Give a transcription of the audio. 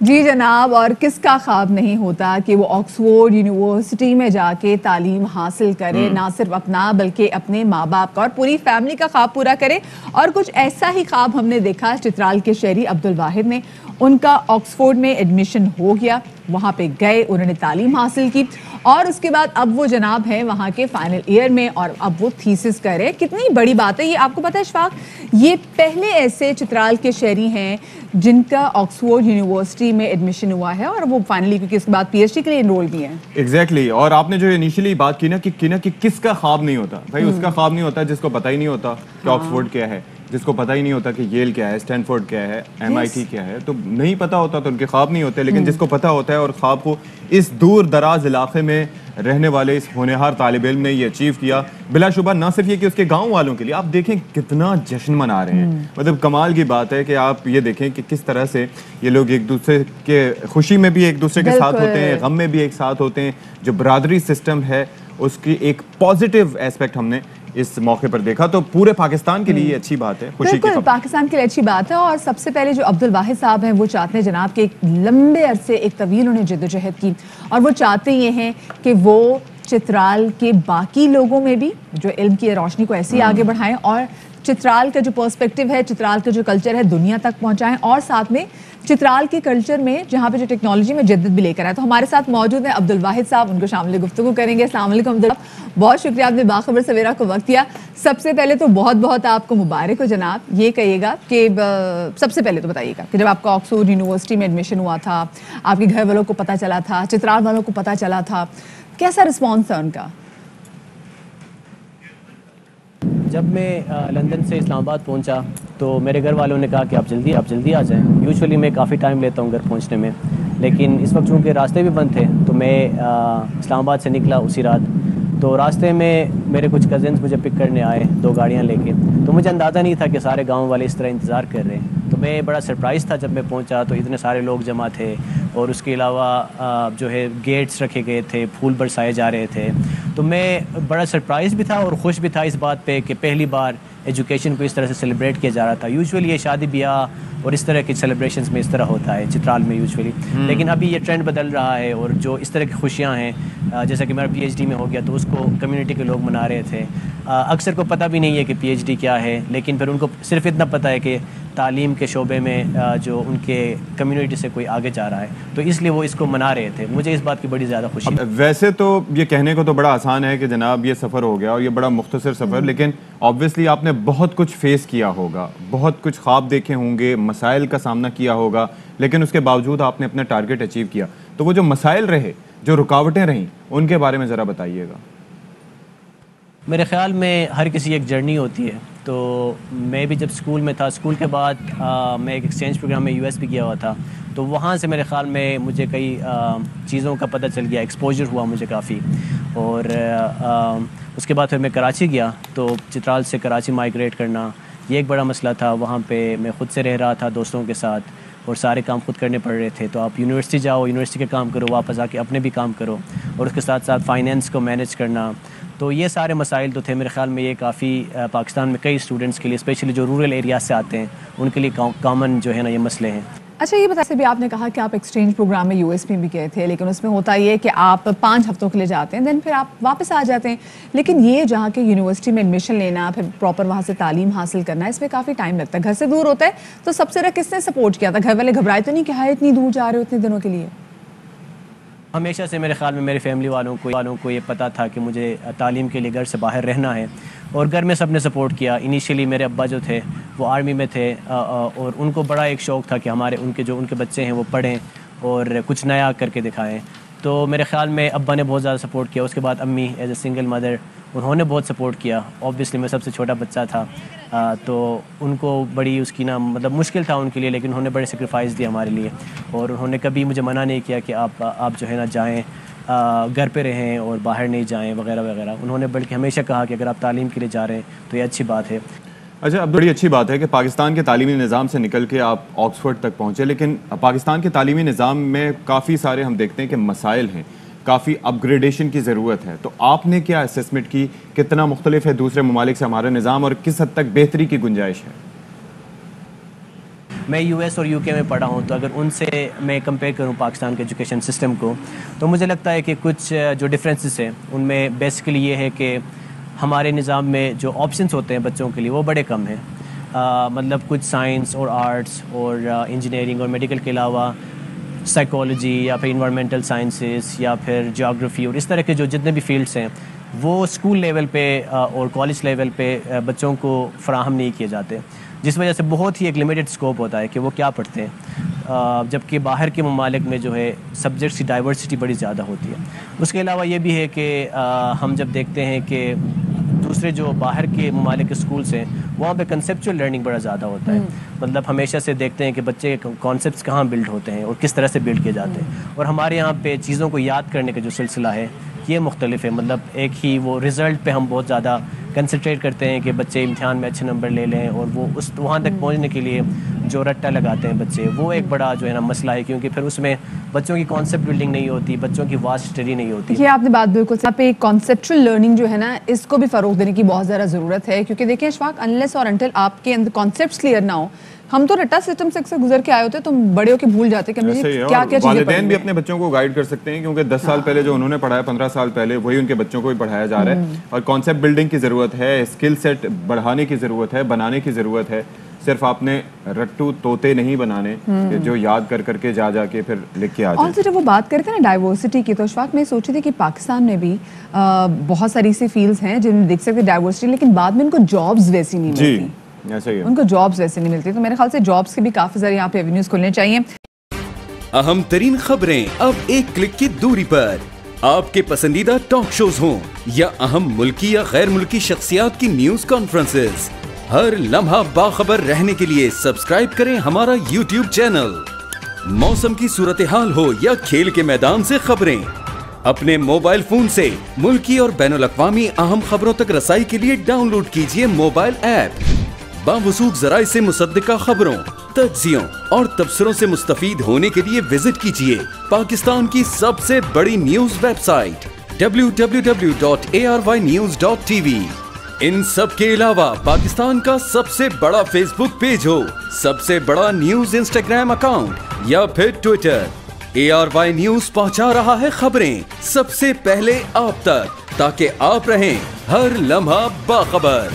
जी जनाब, और किसका ख्वाब नहीं होता कि वो ऑक्सफोर्ड यूनिवर्सिटी में जाके तालीम हासिल करे, ना सिर्फ अपना बल्कि अपने माँ बाप का और पूरी फैमिली का ख्वाब पूरा करे। और कुछ ऐसा ही ख्वाब हमने देखा चित्राल के शहरी अब्दुल वाहिद ने। उनका ऑक्सफोर्ड में एडमिशन हो गया, वहाँ पे गए, उन्होंने तालीम हासिल की और उसके बाद अब वो जनाब हैं वहाँ के फाइनल ईयर में और अब वो थीसिस कर रहे हैं। कितनी बड़ी बात है ये, आपको पता है इशफाक, ये पहले ऐसे चित्राल के शहरी हैं जिनका ऑक्सफोर्ड यूनिवर्सिटी में एडमिशन हुआ है और वो फाइनली क्योंकि इसके बाद पीएचडी के लिए एनरोल भी हैं। एग्जैक्टली और आपने जो इनिशियली बात की ना कि किसका ख्वाब नहीं होता भाई, उसका ख्वाब नहीं होता जिसको पता ही नहीं होता कि ऑक्सफोर्ड क्या है, जिसको पता ही नहीं होता कि येल क्या है, स्टैनफोर्ड क्या है, MIT क्या है। तो नहीं पता होता तो उनके ख्वाब नहीं होते, लेकिन जिसको पता होता है और ख्वाब को इस दूर दराज इलाके में रहने वाले इस होनहार तालिब इल्म ने ये अचीव किया, बिलाशुबा ना सिर्फ ये कि उसके गांव वालों के लिए आप देखें कितना जश्न मना रहे हैं। मतलब कमाल की बात है कि आप ये देखें कि किस तरह से ये लोग एक दूसरे के खुशी में भी एक दूसरे के साथ होते हैं, गम में भी एक साथ होते हैं। जो बरादरी सिस्टम है उसकी एक पॉजिटिव एस्पेक्ट हमने इस मौके पर देखा, तो पूरे पाकिस्तान के लिए अच्छी बात है, खुशी की खबर। पाकिस्तान के लिए अच्छी बात है। और सबसे पहले जो अब्दुल वाहिद साहब हैं वो चाहते हैं जनाब के एक लंबे अरसे एक तवील उन्हें जद्दोजहद की और वो चाहते ये हैं कि वो चित्राल के बाकी लोगों में भी जो इल्म की रोशनी को ऐसे ही आगे बढ़ाएं और चित्राल का जो पर्सपेक्टिव है, चित्राल का जो कल्चर है दुनिया तक पहुंचाएं और साथ में चित्राल के कल्चर में जहाँ पे जो टेक्नोलॉजी में जद्दत भी लेकर आए। तो हमारे साथ मौजूद हैं अब्दुल वाहिद साहब, उनको शामिल गुफ्तगू करेंगे। अस्सलाम वालेकुम अब्दुल, बहुत शुक्रिया आपने बाखबर सवेरा को वक्त दिया। सबसे पहले तो बहुत बहुत आपको मुबारक हो जनाब। ये कहिएगा कि सबसे पहले तो बताइएगा कि जब आपका ऑक्सफोर्ड यूनिवर्सिटी में एडमिशन हुआ था, आपके घर वालों को पता चला था, चित्राल वालों को पता चला था, कैसा रिस्पॉन्स था उनका? जब मैं लंदन से इस्लामाबाद पहुंचा तो मेरे घर वालों ने कहा कि आप जल्दी आ जाएं। यूजुअली मैं काफ़ी टाइम लेता हूं घर पहुंचने में, लेकिन इस वक्त चूँकि रास्ते भी बंद थे तो मैं इस्लामाबाद से निकला उसी रात। तो रास्ते में मेरे कुछ कज़न्स मुझे पिक करने आए 2 गाड़ियाँ लेके। तो मुझे अंदाज़ा नहीं था कि सारे गाँव वाले इस तरह इंतज़ार कर रहे हैं। तो मैं बड़ा सरप्राइज़ था जब मैं पहुंचा तो इतने सारे लोग जमा थे और उसके अलावा जो है गेट्स रखे गए थे, फूल बरसाए जा रहे थे। तो मैं बड़ा सरप्राइज़ भी था और ख़ुश भी था इस बात पे कि पहली बार एजुकेशन को इस तरह से सेलिब्रेट किया जा रहा था। यूजुअली ये शादी ब्याह और इस तरह के सेलिब्रेशंस में इस तरह होता है चित्राल में यूजुअली, लेकिन अभी ये ट्रेंड बदल रहा है और जो इस तरह की खुशियाँ हैं, जैसा कि मेरा PhD में हो गया तो उसको कम्युनिटी के लोग मना रहे थे। अक्सर को पता भी नहीं है कि PhD क्या है, लेकिन फिर उनको सिर्फ इतना पता है कि तालीम के शोबे में जो उनके कम्युनिटी से कोई आगे जा रहा है, तो इसलिए वो इसको मना रहे थे। मुझे इस बात की बड़ी ज़्यादा खुशी है। वैसे तो ये कहने को तो बड़ा आसान है कि जनाब ये सफ़र हो गया और ये बड़ा मुख्तसर सफ़र, लेकिन ऑब्वियसली आपने बहुत कुछ फेस किया होगा, बहुत कुछ ख्वाब देखे होंगे, मसाइल का सामना किया होगा, लेकिन उसके बावजूद आपने अपना टारगेट अचीव किया। तो वो जो मसाइल रहे, जो रुकावटें रहीं, उनके बारे में ज़रा बताइएगा। मेरे ख़्याल में हर किसी एक जर्नी होती है। तो मैं भी जब स्कूल में था, स्कूल के बाद मैं एक एक्सचेंज प्रोग्राम में US भी गया हुआ था, तो वहाँ से मेरे ख़्याल में मुझे कई चीज़ों का पता चल गया, एक्सपोजर हुआ मुझे काफ़ी। और उसके बाद फिर मैं कराची गया, तो चित्राल से कराची माइग्रेट करना ये एक बड़ा मसला था। वहाँ पे मैं ख़ुद से रह रहा था दोस्तों के साथ और सारे काम खुद करने पड़ रहे थे। तो आप यूनिवर्सिटी जाओ, यूनिवर्सिटी के काम करो, वापस आके अपने भी काम करो और उसके साथ साथ फाइनेंस को मैनेज करना। तो ये सारे मसाइल तो थे मेरे ख़्याल में। ये काफ़ी पाकिस्तान में कई स्टूडेंट्स के लिए, स्पेशली जो रूरल एरिया से आते हैं, उनके लिए कॉमन जो है ना ये मसले हैं। अच्छा ये बताइए, भी आपने कहा कि आप एक्सचेंज प्रोग्राम में US में भी गए थे, लेकिन उसमें होता ये है कि आप 5 हफ्तों के लिए जाते हैं, देन फिर आप वापस आ जाते हैं। लेकिन ये जहाँ के यूनिवर्सिटी में एडमिशन लेना, फिर प्रॉपर वहाँ से तालीम हासिल करना, इसमें काफ़ी टाइम लगता है, घर से दूर होता है। तो सबसे ज़्यादा किसने सपोर्ट किया था? घर वाले घबराए तो नहीं कि हाँ इतनी दूर जा रहे हो इतने दिनों के लिए? हमेशा से मेरे ख़्याल में मेरे फैमिली वालों को ये पता था कि मुझे तालीम के लिए घर से बाहर रहना है और घर में सब ने सपोर्ट किया। इनिशियली मेरे अब्बा जो थे वो आर्मी में थे और उनको बड़ा एक शौक़ था कि उनके बच्चे हैं वो पढ़ें और कुछ नया करके दिखाएं। तो मेरे ख़्याल में अब्बा ने बहुत ज़्यादा सपोर्ट किया। उसके बाद अम्मी एज ए सिंगल मदर उन्होंने बहुत सपोर्ट किया। ऑब्वियसली मैं सबसे छोटा बच्चा था, तो उनको बड़ी उसकी ना मतलब मुश्किल था उनके लिए, लेकिन उन्होंने बड़े सेक्रीफाइस दिए हमारे लिए और उन्होंने कभी मुझे मना नहीं किया कि आप जो है ना जाएँ, घर पे रहें और बाहर नहीं जाएँ वगैरह वगैरह। उन्होंने बल्कि हमेशा कहा कि अगर आप तालीम के लिए जा रहे हैं तो ये अच्छी बात है। अच्छा, अब बड़ी अच्छी बात है कि पाकिस्तान के तालीमी निज़ाम से निकल के आप ऑक्सफोर्ड तक पहुँचे, लेकिन पाकिस्तान के तालीमी निज़ाम में काफ़ी सारे हम देखते हैं कि मसाइल हैं, काफ़ी अपग्रेडेशन की ज़रूरत है। तो आपने क्या असेसमेंट की, कितना मुख्तलिफ है दूसरे ममालिक से हमारा निज़ाम और किस हद तक बेहतरी की गुंजाइश है? मैं यूएस और यूके में पढ़ा हूँ, तो अगर उनसे मैं कंपेयर करूँ पाकिस्तान के एजुकेशन सिस्टम को, तो मुझे लगता है कि कुछ जो डिफरेंसेस हैं उनमें बेसिकली ये है कि हमारे निज़ाम में जो ऑप्शंस होते हैं बच्चों के लिए वो बड़े कम हैं। मतलब कुछ साइंस और आर्ट्स और इंजीनियरिंग और मेडिकल के अलावा साइकोलॉजी या फिर इन्वायरमेंटल साइंसेस या फिर जियोग्राफी और इस तरह के जो जितने भी फील्ड्स हैं वो स्कूल लेवल पे और कॉलेज लेवल पे बच्चों को फराहम नहीं किए जाते, जिस वजह से बहुत ही एक लिमिटेड स्कोप होता है कि वो क्या पढ़ते हैं। जबकि बाहर के ममालिक में जो है सब्जेक्ट्स की डाइवर्सिटी बड़ी ज़्यादा होती है। उसके अलावा ये भी है कि हम जब देखते हैं कि दूसरे जो बाहर के ममालिक के स्कूल्स हैं वहाँ पे कंसेप्चुअल लर्निंग बड़ा ज़्यादा होता है। मतलब हमेशा से देखते हैं कि बच्चे कॉन्सेप्ट्स कहाँ बिल्ड होते हैं और किस तरह से बिल्ड किए जाते हैं, और हमारे यहाँ पे चीज़ों को याद करने का जो सिलसिला है ये मुख्तलिफ है। मतलब एक ही वो रिज़ल्ट पे हम बहुत ज़्यादा कंसंट्रेट करते हैं कि बच्चे इम्तिहान में अच्छे नंबर ले लें, और वो उस वहाँ तक पहुँचने के लिए जो रट्टा लगाते हैं बच्चे, वो एक बड़ा जो है ना मसला है, क्योंकि फिर उसमें बच्चों की कॉन्सेप्ट बिल्डिंग नहीं होती, बच्चों की वास्ट स्टडी नहीं होती। ये आपने बात बिल्कुल, यहाँ पे कॉन्सेप्चुअल लर्निंग जो है ना इसको भी फ़रोग देने की बहुत ज़्यादा ज़रूरत है, क्योंकि देखिए अशफाक, अनलेस और अनटिल आपके अंदर कॉन्सेप्ट्स क्लियर ना हो, हम तो रट्टा सिस्टम से गुजर के आए होते, तो बड़े होके भूल जाते कि मुझे क्या क्या चीजें वालिदैन भी अपने बच्चों को गाइड कर सकते हैं, क्योंकि 10 साल पहले जो उन्होंने पढ़ाया 15 साल पहले वही उनके बच्चों को भी पढ़ाया जा रहा है। और कॉन्सेप्ट बिल्डिंग की जरूरत है, स्किल सेट बढ़ाने की जरूरत है, बनाने की जरूरत है। सिर्फ आपने रट्टू तोते नहीं बनाने जो याद कर करके जा जाके फिर लिख के आ जाए। और जब वो बात करते हैं ना डाइवर्सिटी की, तो अशफाक मैं सोची थी कि पाकिस्तान में भी बहुत सारी ऐसी फील्ड्स हैं जिनमें देख सकते डाइवर्सिटी, लेकिन बाद में उनको जॉब्स वैसी नहीं मिलती। ऐसा ही है, उनको जॉब्स वैसे नहीं मिलती। तो मेरे ख्याल से जॉब्स के भी काफी सारे यहाँ पे एवेन्यूज खुलने चाहिए। अहम तरीन खबरें अब एक क्लिक की दूरी पर। आपके पसंदीदा टॉक शोज हों या अहम मुल्की या गैर मुल्की शख्सियात की न्यूज कॉन्फ्रेंसेस, हर लम्हा बाखबर रहने के लिए सब्सक्राइब करें हमारा YouTube चैनल। मौसम की सूरत हाल हो या खेल के मैदान से खबरें, अपने मोबाइल फोन से मुल्की और बैनुल-अक़वामी अहम खबरों तक रसाई के लिए डाउनलोड कीजिए मोबाइल ऐप। बावसूख ज़राए से मुसद्दिका खबरों, तज्ज़ियों और तबसरों से मुस्तफ़ीद होने के लिए विजिट कीजिए पाकिस्तान की सबसे बड़ी न्यूज वेबसाइट www.arvnews.tv। इन सब के अलावा पाकिस्तान का सबसे बड़ा फेसबुक पेज हो, सबसे बड़ा न्यूज इंस्टाग्राम अकाउंट या फिर ट्विटर, ARY न्यूज पहुंचा रहा है खबरें सबसे पहले आप तक, ताकि आप रहें हर लम्हा बाखबर।